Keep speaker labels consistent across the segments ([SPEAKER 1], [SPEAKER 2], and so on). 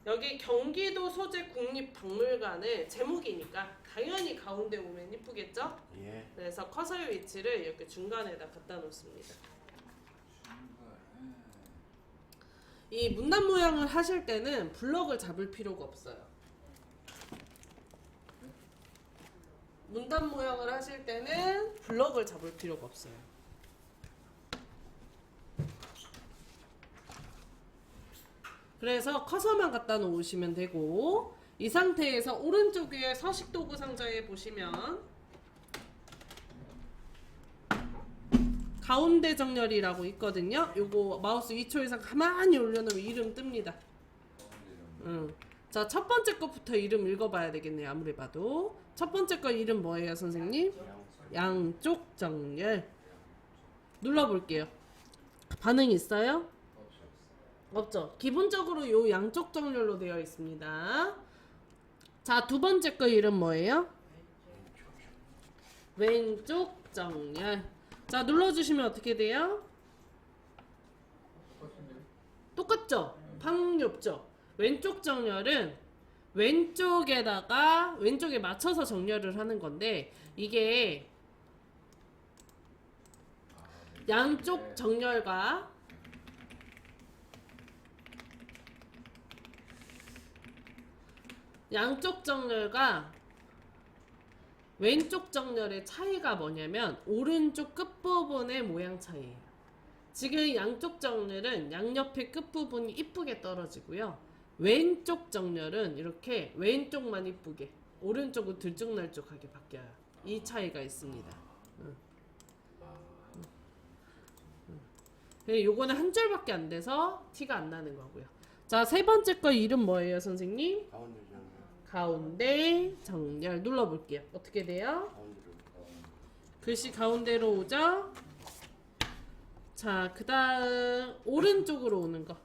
[SPEAKER 1] 여기 경기도 소재 국립박물관의 제목이니까 당연히 가운데 오면 이쁘겠죠?
[SPEAKER 2] 예.
[SPEAKER 1] 그래서 커서의 위치를 이렇게 중간에다 갖다 놓습니다. 이 문단 모양을 하실 때는 블럭을 잡을 필요가 없어요. 문단 모양을 하실 때는 블럭을 잡을 필요가 없어요. 그래서 커서만 갖다 놓으시면 되고, 이 상태에서 오른쪽 위에 서식도구 상자에 보시면 가운데 정렬이라고 있거든요. 요거 마우스 2초 이상 가만히 올려놓으면 이름 뜹니다. 자, 첫 번째 것부터 이름 읽어봐야 되겠네요. 아무리 봐도. 첫 번째 거 이름 뭐예요, 선생님? 양쪽 정렬. 눌러볼게요. 반응 있어요? 없죠. 기본적으로 요 양쪽 정렬로 되어 있습니다. 자, 두 번째 거 이름 뭐예요? 왼쪽 정렬. 자, 눌러주시면 어떻게 돼요? 똑같죠? 방이 없죠? 왼쪽 정렬은 왼쪽에 맞춰서 정렬을 하는 건데, 이게 양쪽 정렬과 왼쪽 정렬의 차이가 뭐냐면 오른쪽 끝부분의 모양 차이예요. 지금 양쪽 정렬은 양옆의 끝부분이 이쁘게 떨어지고요. 왼쪽 정렬은 이렇게 왼쪽만 이쁘게, 오른쪽은 들쭉날쭉하게 바뀌어요. 이 차이가 있습니다. 요거는 한 줄밖에 안 돼서 티가 안 나는 거고요. 자, 세 번째 거 이름 뭐예요, 선생님?
[SPEAKER 2] 가운데 정렬.
[SPEAKER 1] 가운데 정렬 눌러볼게요. 어떻게 돼요? 글씨 가운데로 오죠? 자, 그 다음 오른쪽으로 오는 거.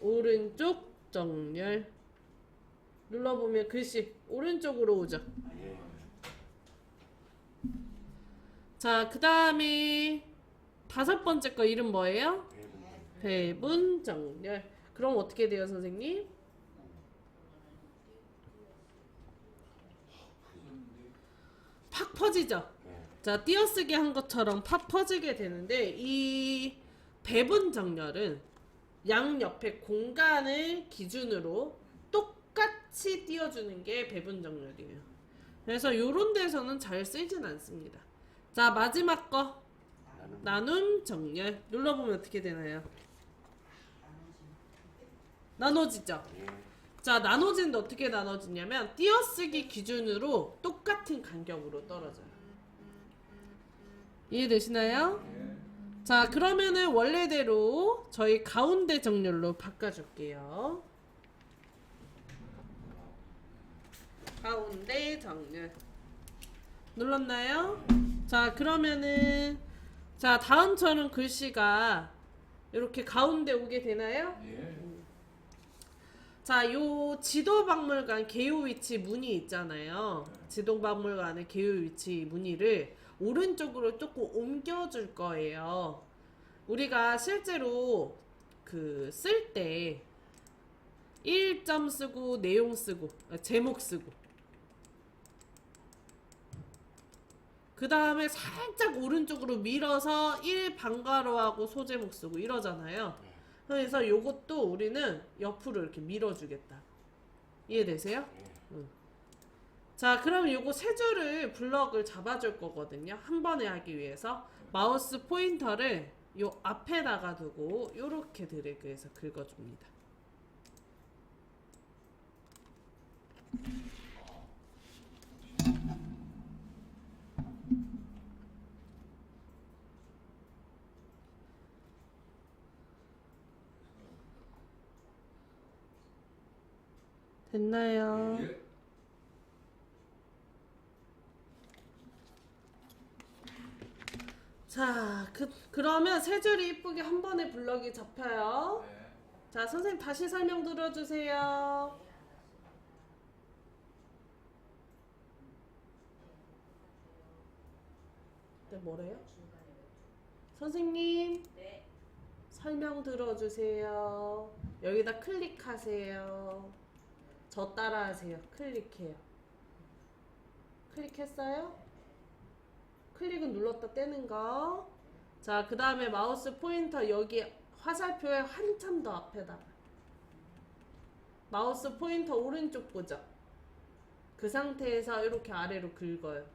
[SPEAKER 1] 오른쪽 정렬 눌러보면 글씨 오른쪽으로 오죠?
[SPEAKER 2] 예.
[SPEAKER 1] 자, 그 다음에 다섯 번째 거 이름 뭐예요? 배분 정렬. 그럼 어떻게 돼요, 선생님? 팍 퍼지죠? 자, 띄어쓰기 한 것처럼 팍 퍼지게 되는데, 이 배분 정렬은 양옆의 공간을 기준으로 똑같이 띄워주는 게 배분 정렬이에요. 그래서 요런 데서는 잘 쓰이진 않습니다. 자, 마지막 거 나눔 정렬 눌러보면 어떻게 되나요? 나눠지죠? 자, 나눠지는데 어떻게 나눠지냐면 띄어쓰기 기준으로 똑같은 간격으로 떨어져요. 이해되시나요? 자, 그러면은 원래대로 저희 가운데 정렬로 바꿔줄게요. 가운데 정렬 눌렀나요? 자, 그러면은 자, 다음처럼 글씨가 이렇게 가운데 오게 되나요? 자, 요 지도박물관 개요 위치 무늬 있잖아요. 지도박물관의 개요 위치 무늬를 오른쪽으로 조금 옮겨줄 거예요. 우리가 실제로 그 쓸 때 1점 쓰고 내용 쓰고 제목 쓰고 그 다음에 살짝 오른쪽으로 밀어서 1방가로하고 소제목 쓰고 이러잖아요. 그래서 요것도 우리는 옆으로 이렇게 밀어주겠다. 이해되세요? 응. 자, 그럼 요거 세 줄을 블럭을 잡아줄 거거든요. 한 번에 하기 위해서 마우스 포인터를 요 앞에다가 두고 요렇게 드래그해서 긁어줍니다. 됐나요? 자, 그러면 세 줄이 이쁘게 한 번에 블럭이 잡혀요. 자, 선생님 다시 설명 들어주세요. 네, 뭐래요? 선생님, 설명 들어주세요. 여기다 클릭하세요. 저 따라하세요. 클릭해요. 클릭했어요? 클릭은 눌렀다 떼는 거. 자, 그 다음에 마우스 포인터 여기 화살표에 한참 더 앞에다가 마우스 포인터 오른쪽 보죠. 그 상태에서 이렇게 아래로 긁어요.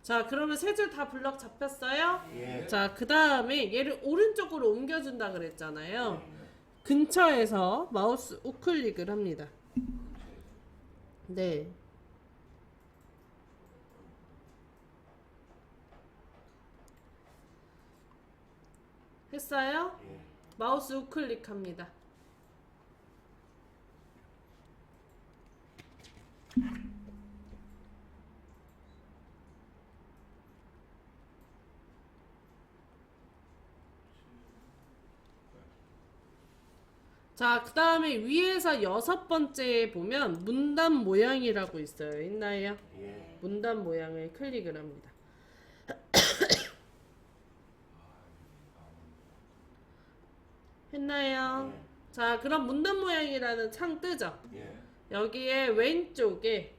[SPEAKER 1] 자, 그러면 세 줄 다 블럭 잡혔어요?
[SPEAKER 2] 예.
[SPEAKER 1] 자, 그 다음에 얘를 오른쪽으로 옮겨준다 그랬잖아요. 근처에서 마우스 우클릭을 합니다. 네. 했어요?
[SPEAKER 2] 예.
[SPEAKER 1] 마우스 우클릭합니다. 자, 그 다음에 위에서 6번째에 보면 문단 모양이라고 있어요. 있나요?
[SPEAKER 2] 예.
[SPEAKER 1] 문단 모양을 클릭을 합니다. 했나요?
[SPEAKER 2] 예.
[SPEAKER 1] 자, 그럼 문단 모양이라는 창 뜨죠?
[SPEAKER 2] 예.
[SPEAKER 1] 여기에 왼쪽에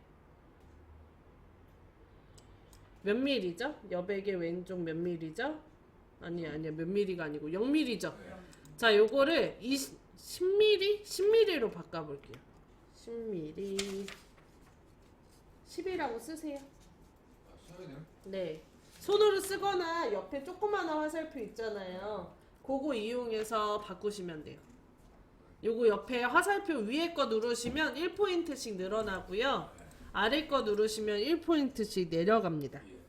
[SPEAKER 1] 몇 밀리죠? 여백의 왼쪽 몇 밀리죠? 아니야, 몇 밀리가 아니고 0밀리죠? 자, 요거를 10mm? 10mm로 바꿔볼게요. 10mm 10이라고 쓰세요.
[SPEAKER 3] 써야 돼요?
[SPEAKER 1] 네. 손으로 쓰거나 옆에 조그마한 화살표 있잖아요. 그거 이용해서 바꾸시면 돼요. 요거 옆에 화살표 위에 거 누르시면 1포인트씩 늘어나고요. 아래 거 누르시면 1포인트씩 내려갑니다.
[SPEAKER 3] 예.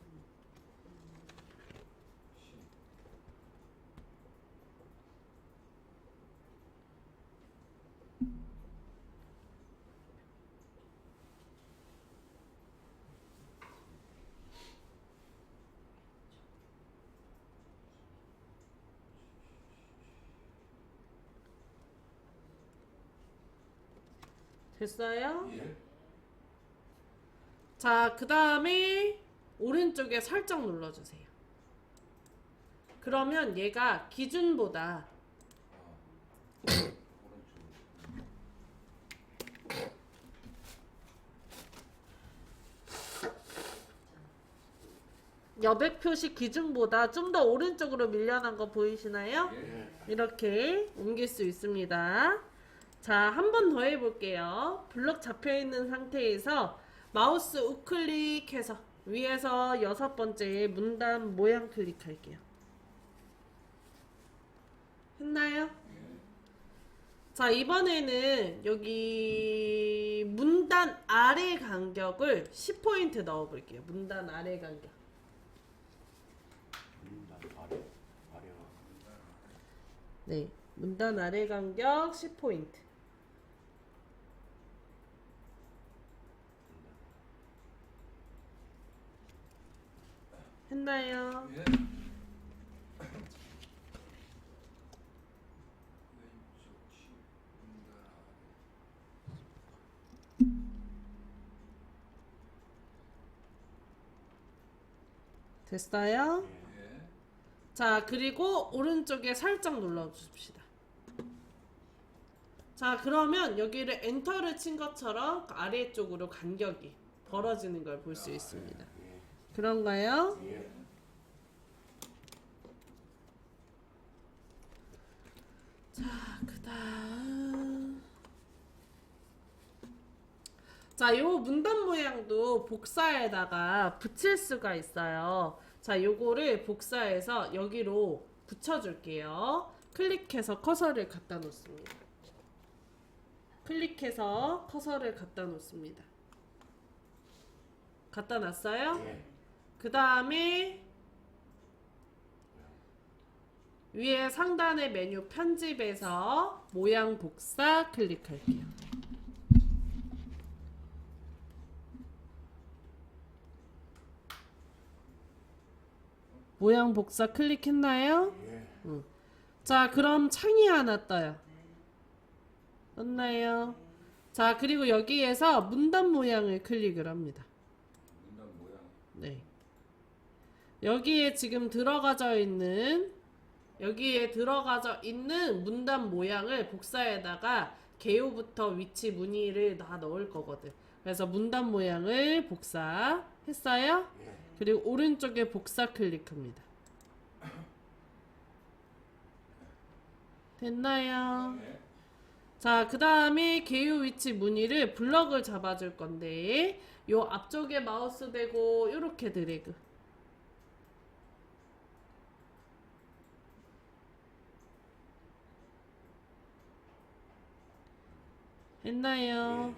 [SPEAKER 1] 됐어요?
[SPEAKER 3] 예.
[SPEAKER 1] 자, 그 다음에 오른쪽에 설정 눌러주세요. 그러면 얘가 기준보다
[SPEAKER 3] 오른쪽.
[SPEAKER 1] 여백 표시 기준보다 좀 더 오른쪽으로 밀려난 거 보이시나요?
[SPEAKER 3] 예.
[SPEAKER 1] 이렇게 옮길 수 있습니다. 자, 한 번 더 해볼게요. 블럭 잡혀있는 상태에서 마우스 우클릭해서 위에서 6번째 문단 모양 클릭할게요. 했나요? 자, 이번에는 여기 문단 아래 간격을 10포인트 넣어볼게요. 문단 아래 간격.
[SPEAKER 2] 아래가.
[SPEAKER 1] 네, 문단 아래 간격 10포인트. 했나요?
[SPEAKER 3] 예.
[SPEAKER 1] 됐어요?
[SPEAKER 3] 예.
[SPEAKER 1] 자, 그리고 오른쪽에 살짝 눌러줍시다. 자, 그러면 여기를 엔터를 친 것처럼 아래쪽으로 간격이 벌어지는 걸 볼 수 있습니다.
[SPEAKER 2] 예.
[SPEAKER 1] 그런가요?
[SPEAKER 2] 예.
[SPEAKER 1] 자, 그다음. 자, 요 문단 모양도 복사에다가 붙일 수가 있어요. 자, 요거를 복사해서 여기로 붙여줄게요. 클릭해서 커서를 갖다 놓습니다. 클릭해서 커서를 갖다 놓습니다. 갖다 놨어요?
[SPEAKER 2] 예.
[SPEAKER 1] 그 다음에 위에 상단의 메뉴 편집에서 모양 복사 클릭할게요. 모양 복사 클릭했나요?
[SPEAKER 2] 예.
[SPEAKER 1] 자, 그럼 창이 하나 떠요. 떴나요? 자, 그리고 여기에서 문단 모양을 클릭을 합니다.
[SPEAKER 3] 문단 모양.
[SPEAKER 1] 네. 여기에 지금 여기에 들어가져 있는 문단 모양을 복사에다가 개요부터 위치 무늬를 다 넣을 거거든. 그래서 문단 모양을 복사했어요. 그리고 오른쪽에 복사 클릭합니다. 됐나요? 자, 그 다음에 개요 위치 무늬를 블럭을 잡아줄 건데 요 앞쪽에 마우스 대고 요렇게 드래그. 했나요?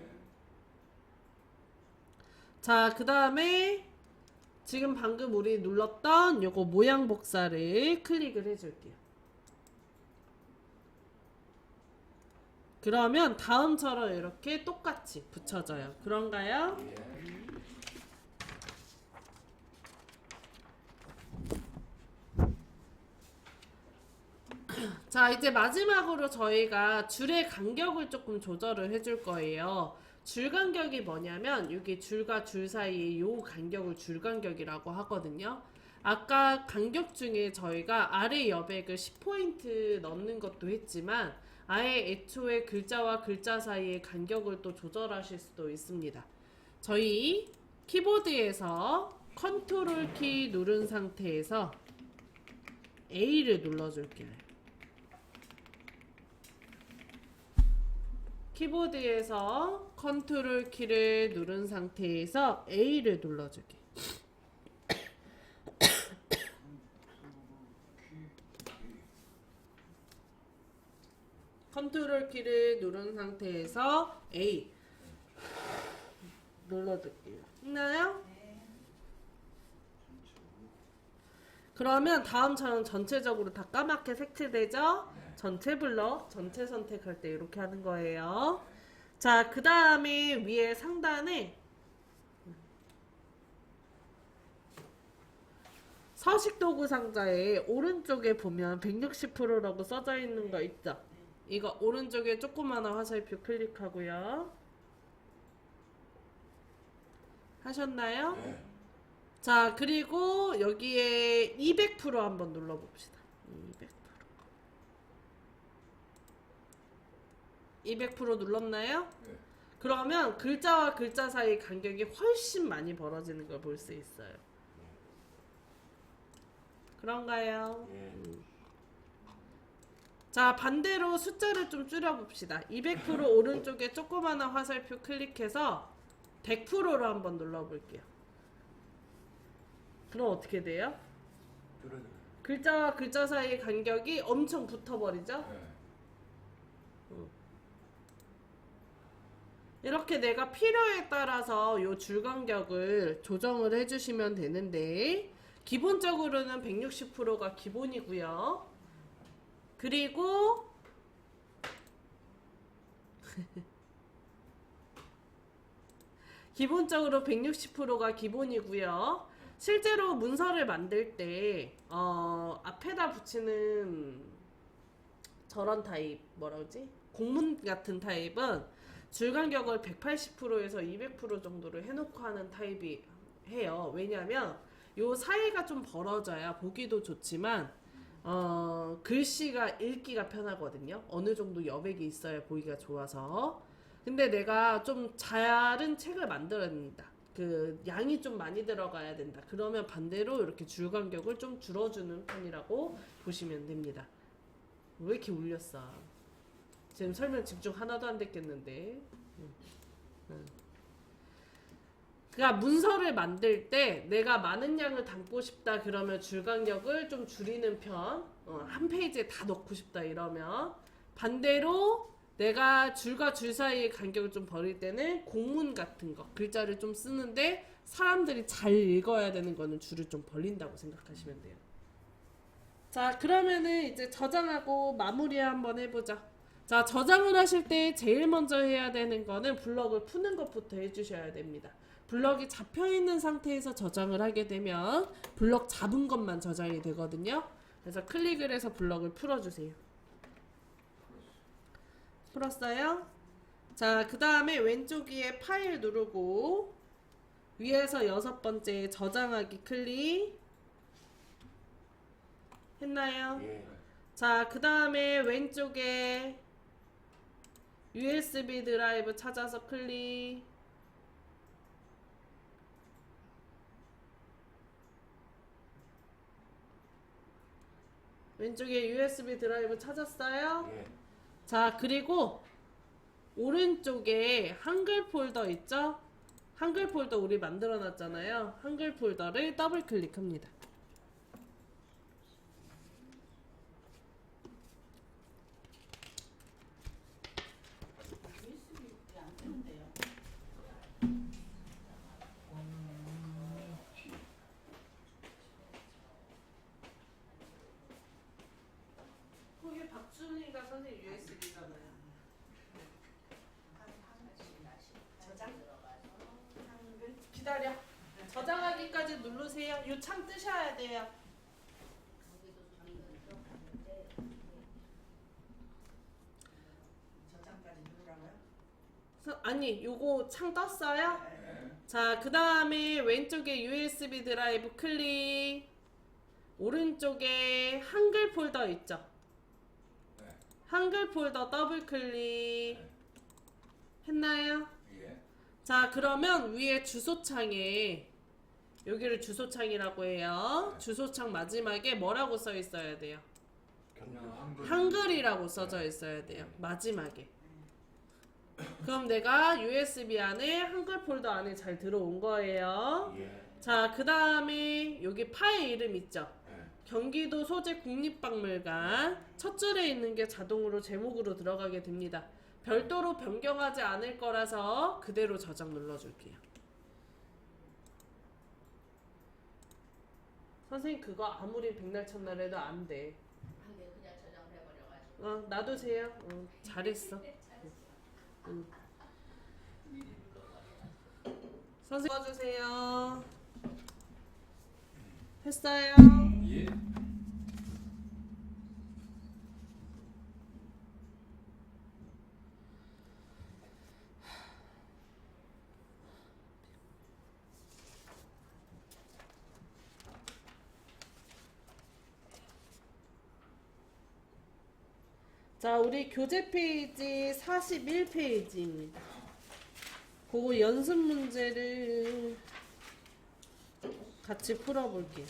[SPEAKER 1] 자, 그 다음에 지금 방금 우리 눌렀던 요거 모양 복사를 클릭을 해줄게요. 그러면 다음처럼 이렇게 똑같이 붙여져요. 그런가요? 자, 이제 마지막으로 저희가 줄의 간격을 조금 조절을 해줄 거예요. 줄 간격이 뭐냐면 여기 줄과 줄 사이에 요 간격을 줄 간격이라고 하거든요. 아까 간격 중에 저희가 아래 여백을 10포인트 넣는 것도 했지만 아예 애초에 글자와 글자 사이의 간격을 또 조절하실 수도 있습니다. 저희 키보드에서 컨트롤 키 누른 상태에서 A를 눌러줄게요. 키보드에서 컨트롤 키를 누른 상태에서 A를 눌러줄게. 컨트롤 키를 누른 상태에서 A 눌러줄게요. 있나요? 그러면 다음처럼 전체적으로 다 까맣게 색칠되죠? 전체 블럭, 전체 선택할 때 이렇게 하는 거예요. 자, 그 다음에 위에 상단에 서식도구 상자에 오른쪽에 보면 160%라고 써져 있는 거 있죠? 이거 오른쪽에 조그마한 화살표 클릭하고요. 하셨나요?
[SPEAKER 2] 네.
[SPEAKER 1] 자, 그리고 여기에 200% 한번 눌러봅시다. 200% 눌렀나요?
[SPEAKER 3] 네.
[SPEAKER 1] 그러면 글자와 글자 사이 간격이 훨씬 많이 벌어지는 걸 볼 수 있어요. 그런가요? 자, 반대로 숫자를 좀 줄여봅시다. 200% 오른쪽에 조그마한 화살표 클릭해서 100%로 한번 눌러볼게요. 그럼 어떻게 돼요? 글자와 글자 사이의 간격이 엄청 붙어버리죠?
[SPEAKER 3] 네.
[SPEAKER 1] 이렇게 내가 필요에 따라서 요 줄 간격을 조정을 해주시면 되는데 기본적으로는 160%가 기본이고요. 그리고 기본적으로 160%가 기본이고요. 실제로 문서를 만들 때 앞에다 붙이는 저런 타입 뭐라 그러지? 공문 같은 타입은 줄 간격을 180%에서 200% 정도를 해놓고 하는 타입이 해요. 왜냐면 요 사이가 좀 벌어져야 보기도 좋지만 글씨가 읽기가 편하거든요. 어느 정도 여백이 있어야 보기가 좋아서. 근데 내가 좀 작은 책을 만들어야 된다. 그 양이 좀 많이 들어가야 된다. 그러면 반대로 이렇게 줄 간격을 좀 줄여주는 편이라고 보시면 됩니다. 왜 이렇게 울렸어? 지금 설명 집중 하나도 안 됐겠는데. 그러니까 문서를 만들 때 내가 많은 양을 담고 싶다 그러면 줄 간격을 좀 줄이는 편. 한 페이지에 다 넣고 싶다 이러면. 반대로 내가 줄과 줄 사이의 간격을 좀 버릴 때는 공문 같은 거 글자를 좀 쓰는데 사람들이 잘 읽어야 되는 거는 줄을 좀 벌린다고 생각하시면 돼요. 자, 그러면은 이제 저장하고 마무리 한번 해보자. 자, 저장을 하실 때 제일 먼저 해야 되는 거는 블럭을 푸는 것부터 해주셔야 됩니다. 블럭이 잡혀있는 상태에서 저장을 하게 되면 블럭 잡은 것만 저장이 되거든요. 그래서 클릭을 해서 블럭을 풀어주세요. 풀었어요? 자, 그 다음에 왼쪽 위에 파일 누르고 위에서 6번째 저장하기 클릭. 했나요?
[SPEAKER 2] 예.
[SPEAKER 1] 자, 그 다음에 왼쪽에 USB 드라이브 찾아서 클릭. 왼쪽에 USB 드라이브 찾았어요?
[SPEAKER 2] 예.
[SPEAKER 1] 자, 그리고 오른쪽에 한글 폴더 있죠? 한글 폴더 우리 만들어 놨잖아요. 한글 폴더를 더블 클릭합니다. 거기 박준이가 선생님 USB잖아요. 기다려. 저장하기까지 누르세요. 요 창 뜨셔야 돼요.
[SPEAKER 4] 저장까지 누르라고요?
[SPEAKER 1] 아니, 요거 창 떴어요?
[SPEAKER 3] 네.
[SPEAKER 1] 자, 그 다음에 왼쪽에 USB 드라이브 클릭. 오른쪽에 한글 폴더 있죠?
[SPEAKER 3] 네.
[SPEAKER 1] 한글 폴더 더블 클릭. 했나요?
[SPEAKER 3] 예.
[SPEAKER 1] 자, 그러면 위에 주소창에 여기를 주소창이라고 해요. 주소창 마지막에 뭐라고 써 있어야 돼요?
[SPEAKER 3] 한글.
[SPEAKER 1] 한글이라고 써져 있어야 돼요. 마지막에. 그럼 내가 USB 안에 한글 폴더 안에 잘 들어온 거예요.
[SPEAKER 2] 예.
[SPEAKER 1] 자, 그 다음에 여기 파일 이름 있죠?
[SPEAKER 2] 예.
[SPEAKER 1] 경기도 소재 국립박물관 첫 줄에 있는 게 자동으로 제목으로 들어가게 됩니다. 별도로 변경하지 않을 거라서 그대로 저장 눌러줄게요. 선생님 그거 아무리 백날 첫날 해도 안 돼.
[SPEAKER 4] 안돼 그냥 저장해버려가지고.
[SPEAKER 1] 놔두세요. 잘했어. 선생님 도와주세요. 했어요?
[SPEAKER 3] 예.
[SPEAKER 1] 자, 우리 교재 페이지 41페이지입니다. 그거 연습 문제를 같이 풀어볼게요.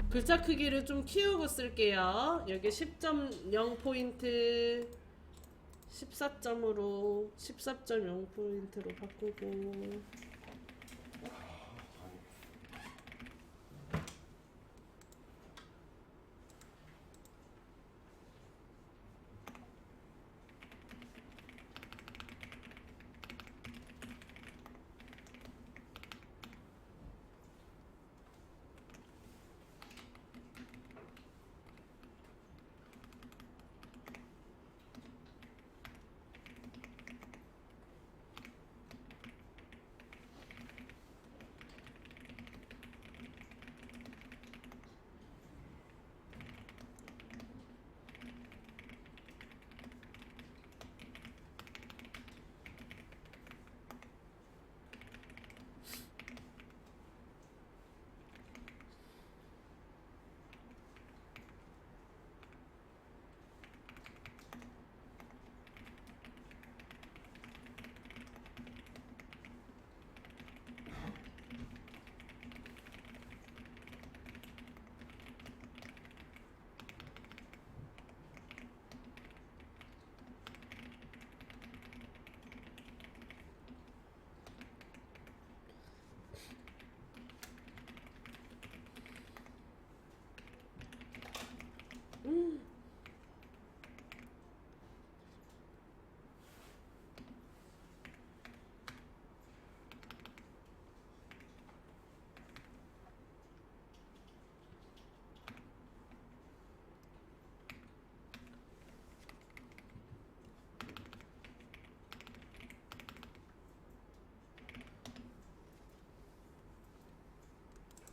[SPEAKER 1] 글자 크기를 좀 키우고 쓸게요. 여기 10.0 포인트 14점으로 14.0 포인트로 바꾸고.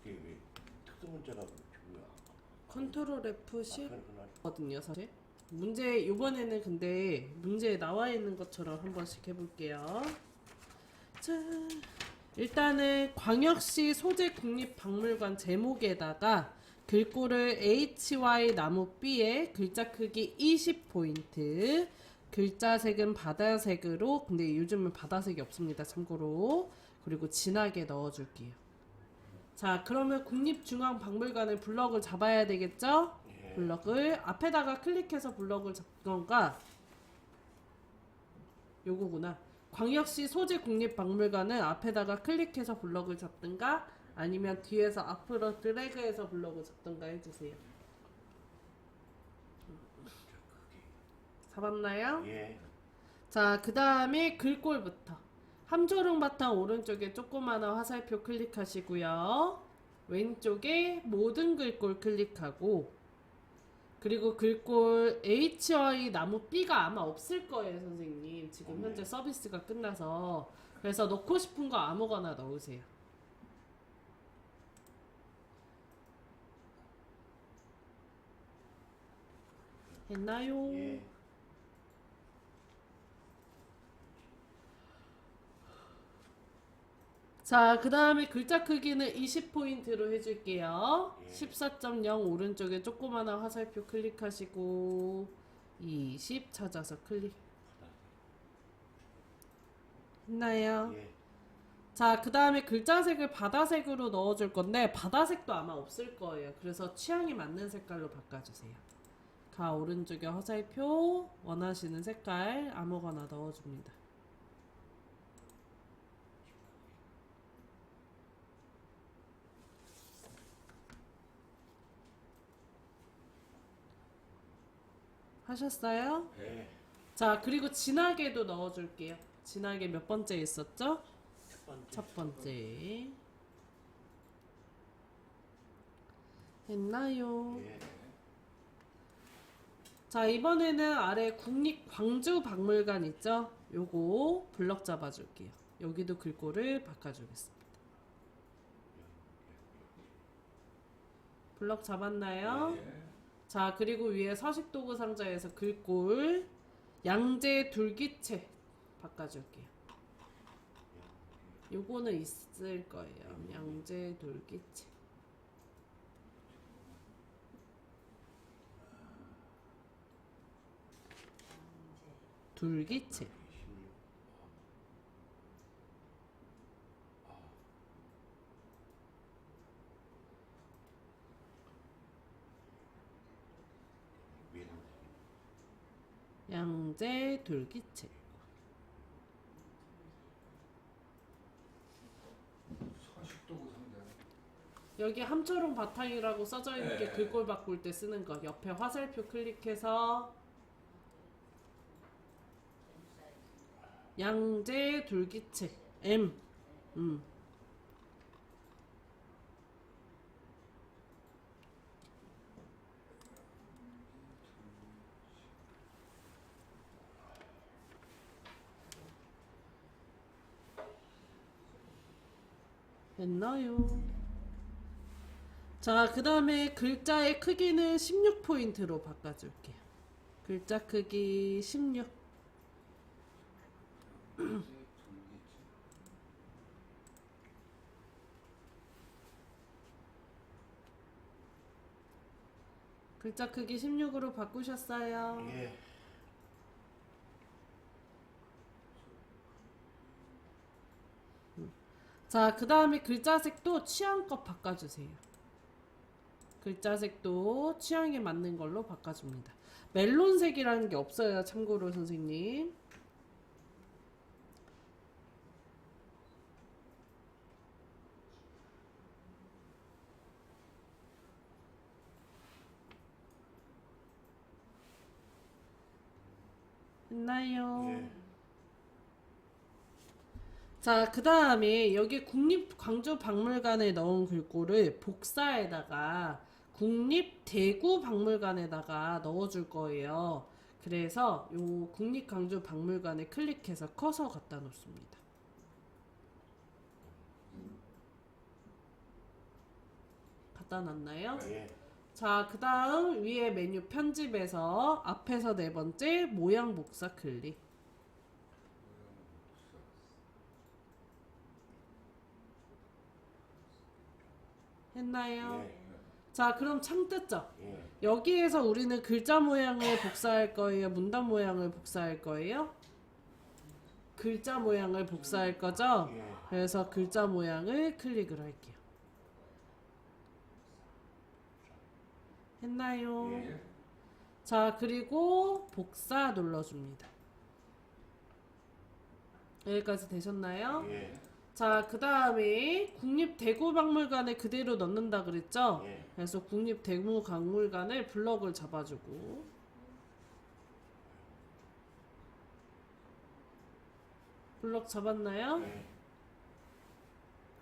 [SPEAKER 2] 이게 왜 특수 문제가 뭐야?
[SPEAKER 1] 컨트롤 F10
[SPEAKER 2] 그렇구나.
[SPEAKER 1] 거든요, 사실. 문제 이번에는 근데 문제에 나와 있는 것처럼 한 번씩 해볼게요. 자, 일단은 광역시 소재국립박물관 제목에다가 글꼴을 HY 나무 B에 글자 크기 20포인트, 글자색은 바다색으로, 근데 요즘은 바다색이 없습니다. 참고로. 그리고 진하게 넣어줄게요. 자, 그러면 국립중앙박물관의 블럭을 잡아야 되겠죠?
[SPEAKER 2] 예.
[SPEAKER 1] 블럭을 앞에다가 클릭해서 블럭을 잡던가, 요거구나. 광역시 소재국립박물관은 앞에다가 클릭해서 블럭을 잡든가 아니면 뒤에서 앞으로 드래그해서 블럭을 잡든가 해주세요. 잡았나요?
[SPEAKER 2] 예.
[SPEAKER 1] 자, 그 다음에 글꼴부터 함초롱 바탕 오른쪽에 조그마한 화살표 클릭하시고요. 왼쪽에 모든 글꼴 클릭하고, 그리고 글꼴 HY 나무 B가 아마 없을 거예요, 선생님. 지금 현재 서비스가 끝나서. 그래서 넣고 싶은 거 아무거나 넣으세요. 했나요?
[SPEAKER 2] 예.
[SPEAKER 1] 자, 그 다음에 글자 크기는 20포인트로 해줄게요.
[SPEAKER 2] 예.
[SPEAKER 1] 14.0 오른쪽에 조그마한 화살표 클릭하시고 20 찾아서 클릭. 했나요?
[SPEAKER 2] 예.
[SPEAKER 1] 자, 그 다음에 글자색을 바다색으로 넣어줄 건데 바다색도 아마 없을 거예요. 그래서 취향이 맞는 색깔로 바꿔주세요. 가 오른쪽에 화살표 원하시는 색깔 아무거나 넣어줍니다. 하셨어요?
[SPEAKER 2] 예.
[SPEAKER 1] 자, 그리고 진하게도 넣어줄게요. 진하게 몇 번째 있었죠?
[SPEAKER 2] 첫 번째.
[SPEAKER 1] 첫 번째. 했나요?
[SPEAKER 2] 예.
[SPEAKER 1] 자, 이번에는 아래 국립광주박물관 있죠? 요거 블럭 잡아줄게요. 여기도 글꼴을 바꿔주겠습니다. 블럭 잡았나요?
[SPEAKER 3] 예.
[SPEAKER 1] 자, 그리고 위에 서식도구 상자에서 글꼴 양재 둘기체 바꿔줄게요. 요거는 있을 거예요. 양재 둘기체. 둘기체.
[SPEAKER 2] 16. 위에는
[SPEAKER 1] 양재 둘기체.
[SPEAKER 3] 서식도구 상자.
[SPEAKER 1] 여기 함초롱 바탕이라고 써져 있는 게
[SPEAKER 3] 네.
[SPEAKER 1] 글꼴 바꿀 때 쓰는 거. 옆에 화살표 클릭해서 양재 둘기체 M. 됐나요? 자, 그 다음에 글자의 크기는 16포인트로 바꿔줄게요. 글자 크기 16. 글자 크기 16으로 바꾸셨어요.
[SPEAKER 2] 예.
[SPEAKER 1] 자, 그 다음에 글자색도 취향껏 바꿔주세요. 글자색도 취향에 맞는 걸로 바꿔줍니다. 멜론색이라는 게 없어요. 참고로 선생님. 했나요?
[SPEAKER 2] 예.
[SPEAKER 1] 자, 그 다음에 여기 국립광주박물관에 넣은 글꼴을 복사에다가 국립대구박물관에다가 넣어줄 거예요. 그래서 요 국립광주박물관에 클릭해서 커서 갖다 놓습니다. 갖다 놨나요?
[SPEAKER 2] 예.
[SPEAKER 1] 자, 그 다음 위에 메뉴 편집에서 앞에서 네 번째 모양 복사 클릭. 했나요?
[SPEAKER 2] 예.
[SPEAKER 1] 자, 그럼 창 떴죠?
[SPEAKER 2] 예.
[SPEAKER 1] 여기에서 우리는 글자 모양을 복사할 거예요? 문단 모양을 복사할 거예요? 글자 모양을 복사할 거죠?
[SPEAKER 2] 예.
[SPEAKER 1] 그래서 글자 모양을 클릭을 할게요. 했나요?
[SPEAKER 2] 예.
[SPEAKER 1] 자, 그리고 복사 눌러줍니다. 여기까지 되셨나요?
[SPEAKER 2] 예.
[SPEAKER 1] 자, 그 다음에 국립대구박물관에 그대로 넣는다 그랬죠?
[SPEAKER 2] 예.
[SPEAKER 1] 그래서 국립대구박물관을 블럭을 잡아주고 블럭 잡았나요?
[SPEAKER 2] 예.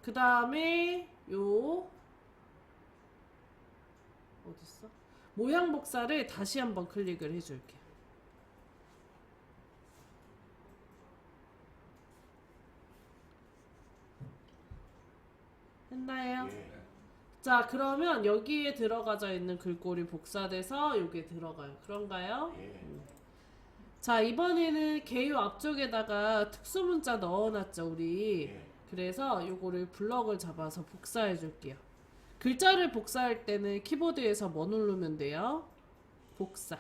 [SPEAKER 1] 그 다음에 요 어딨어? 모양 복사를 다시 한번 클릭을 해줄게요. 했나요?
[SPEAKER 2] 예.
[SPEAKER 1] 자, 그러면 여기에 들어가져 있는 글꼴이 복사돼서 여기에 들어가요. 그런가요?
[SPEAKER 2] 예.
[SPEAKER 1] 자, 이번에는 개요 앞쪽에다가 특수문자 넣어놨죠, 우리.
[SPEAKER 2] 예.
[SPEAKER 1] 그래서 요거를 블럭을 잡아서 복사해 줄게요. 글자를 복사할 때는 키보드에서 뭐 누르면 돼요? 복사.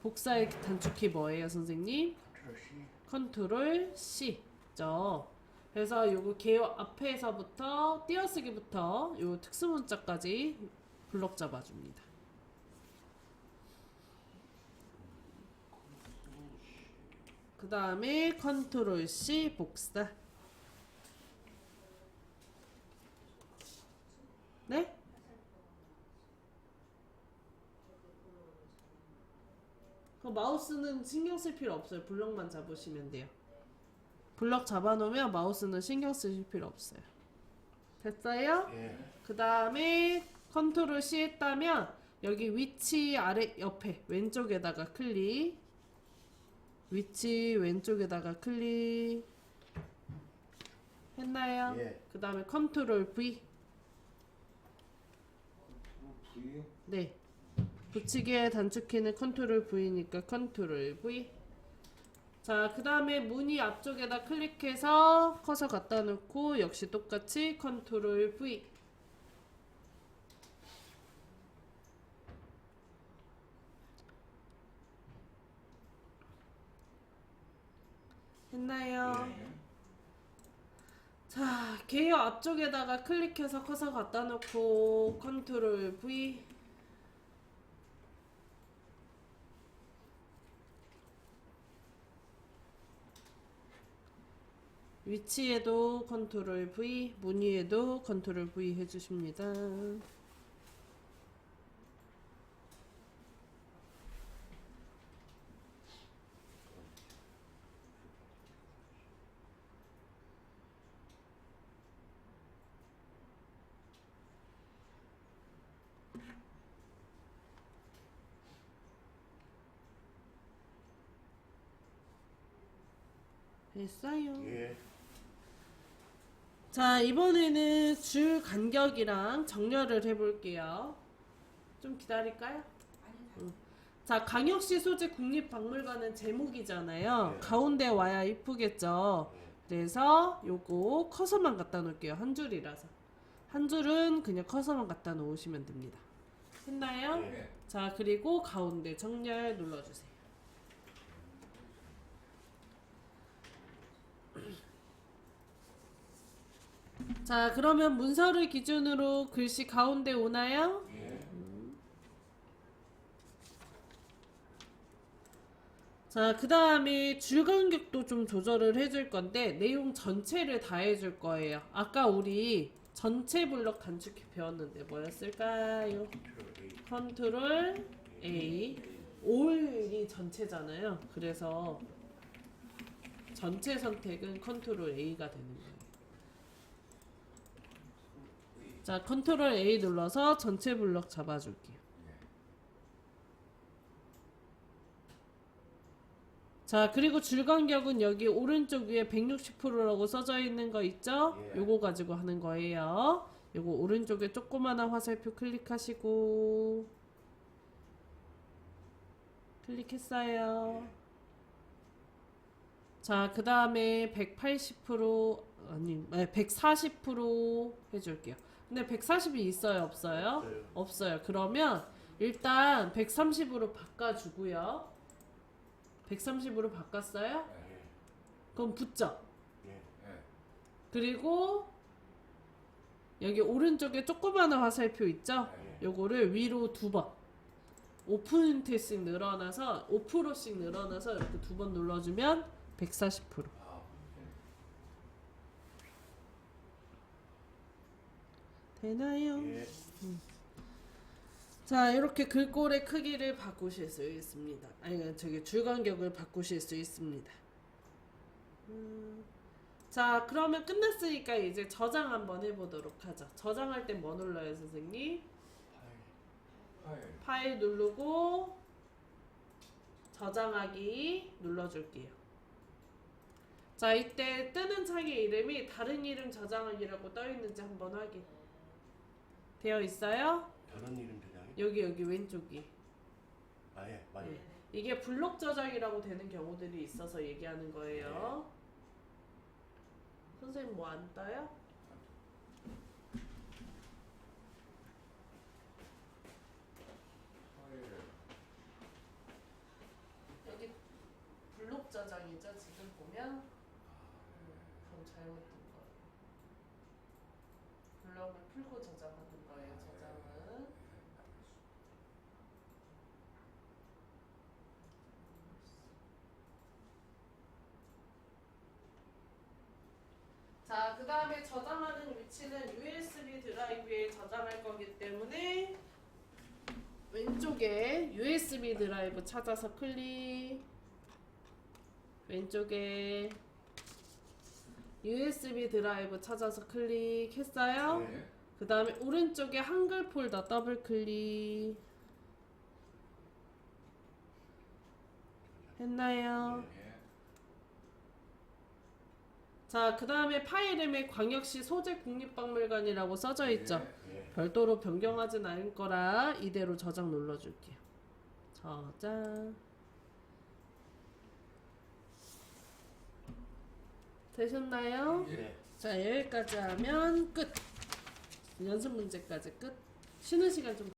[SPEAKER 1] 복사의 단축키 뭐예요, 선생님? 컨트롤 C죠. 그래서 요거 개요 앞에서부터 띄어쓰기부터 요 특수문자까지 블럭 잡아줍니다. 그 다음에 컨트롤 C 복사. 네? 그 마우스는 신경 쓸 필요 없어요. 블럭만 잡으시면 돼요. 블럭 잡아놓으면 마우스는 신경 쓰실 필요 없어요. 됐어요?
[SPEAKER 2] 예.
[SPEAKER 1] 그 다음에 컨트롤 C 했다면 여기 위치 아래 옆에 왼쪽에다가 클릭. 위치 왼쪽에다가 클릭. 했나요?
[SPEAKER 2] 예.
[SPEAKER 1] 그 다음에 컨트롤 V.
[SPEAKER 3] V요?
[SPEAKER 1] 네. 붙이기의 단축키는 컨트롤 V니까 컨트롤 V. 자, 그 다음에 무늬 앞쪽에다 클릭해서 커서 갖다 놓고 역시 똑같이 컨트롤 V. 했나요?
[SPEAKER 2] 예.
[SPEAKER 1] 자, 개요 앞쪽에다가 클릭해서 커서 갖다 놓고 컨트롤 V. 위치에도 컨트롤 V, 무늬에도 컨트롤 V 해주십니다. 됐어요.
[SPEAKER 2] 예.
[SPEAKER 1] 자, 이번에는 줄 간격이랑 정렬을 해볼게요. 좀 기다릴까요? 자, 강혁시 소재 국립박물관은 제목이잖아요.
[SPEAKER 2] 네.
[SPEAKER 1] 가운데 와야 이쁘겠죠. 그래서 요거 커서만 갖다 놓을게요. 한 줄이라서. 한 줄은 그냥 커서만 갖다 놓으시면 됩니다. 했나요?
[SPEAKER 2] 예.
[SPEAKER 1] 자, 그리고 가운데 정렬 눌러주세요. 자, 그러면 문서를 기준으로 글씨 가운데 오나요?
[SPEAKER 2] 예.
[SPEAKER 1] 자, 그 다음에 줄 간격도 좀 조절을 해줄 건데 내용 전체를 다 해줄 거예요. 아까 우리 전체 블럭 단축키 배웠는데 뭐였을까요? 컨트롤 A. 올이 전체잖아요. 그래서 전체 선택은 컨트롤 A가 되는 거예요. 자, 컨트롤 A 눌러서 전체 블럭 잡아줄게요. 자, 그리고 줄 간격은 여기 오른쪽 위에 160%라고 써져 있는 거 있죠?
[SPEAKER 2] 예.
[SPEAKER 1] 요거 가지고 하는 거예요. 요거 오른쪽에 조그마한 화살표 클릭하시고 클릭했어요. 자, 그 다음에 180% 아니 140% 해줄게요. 근데 140이 있어요, 없어요?
[SPEAKER 2] 없어요.
[SPEAKER 1] 없어요. 그러면 일단 130으로 바꿔주고요. 130으로 바꿨어요?
[SPEAKER 3] 네.
[SPEAKER 2] 예.
[SPEAKER 1] 그럼 붙죠?
[SPEAKER 2] 예.
[SPEAKER 3] 네.
[SPEAKER 1] 그리고 여기 오른쪽에 조그마한 화살표 있죠?
[SPEAKER 3] 네.
[SPEAKER 1] 요거를 위로 2번 5%씩 늘어나서 5%씩 늘어나서 이렇게 2번 눌러주면 140%.
[SPEAKER 3] 아,
[SPEAKER 1] 되나요?
[SPEAKER 2] 예.
[SPEAKER 1] 자, 이렇게 글꼴의 크기를 바꾸실 수 있습니다. 아니, 저기 줄 간격을 바꾸실 수 있습니다. 자, 그러면 끝났으니까 이제 저장 한번 해보도록 하죠. 저장할 때 뭐 눌러요, 선생님?
[SPEAKER 2] 파일.
[SPEAKER 3] 파일.
[SPEAKER 1] 파일 누르고 저장하기 눌러줄게요. 자, 이때 뜨는 창의 이름이 다른 이름 저장하기라고 떠있는지 한번 확인. 되어 있어요?
[SPEAKER 2] 다른 이름 저장이?
[SPEAKER 1] 여기 왼쪽이.
[SPEAKER 2] 아 예. 맞아요.
[SPEAKER 1] 네. 이게 블록 저장이라고 되는 경우들이 있어서 얘기하는 거예요. 선생님 뭐 안 떠요?
[SPEAKER 3] 파일.
[SPEAKER 1] 여기 블록 저장이죠. 지금 보면
[SPEAKER 3] 네.
[SPEAKER 1] 그럼 잘못된 거예요. 블록을 풀고 저장하는 거예요. 저장은. 자, 그 다음에 저장하는 위치는 USB 드라이브에 저장할 거기 때문에 왼쪽에 USB 드라이브 찾아서 클릭. 왼쪽에 USB 드라이브 찾아서 클릭했어요.
[SPEAKER 3] 네.
[SPEAKER 1] 그 다음에 오른쪽에 한글 폴더 더블 클릭. 했나요?
[SPEAKER 3] 네.
[SPEAKER 1] 자, 그 다음에 파일엠에 광역시 소재국립박물관이라고 써져 있죠.
[SPEAKER 3] 네.
[SPEAKER 2] 예.
[SPEAKER 1] 별도로 변경하진 않을 거라 이대로 저장 눌러줄게요. 저장. 되셨나요?
[SPEAKER 2] 예.
[SPEAKER 1] 자, 여기까지 하면 끝. 연습 문제까지 끝. 쉬는 시간 좀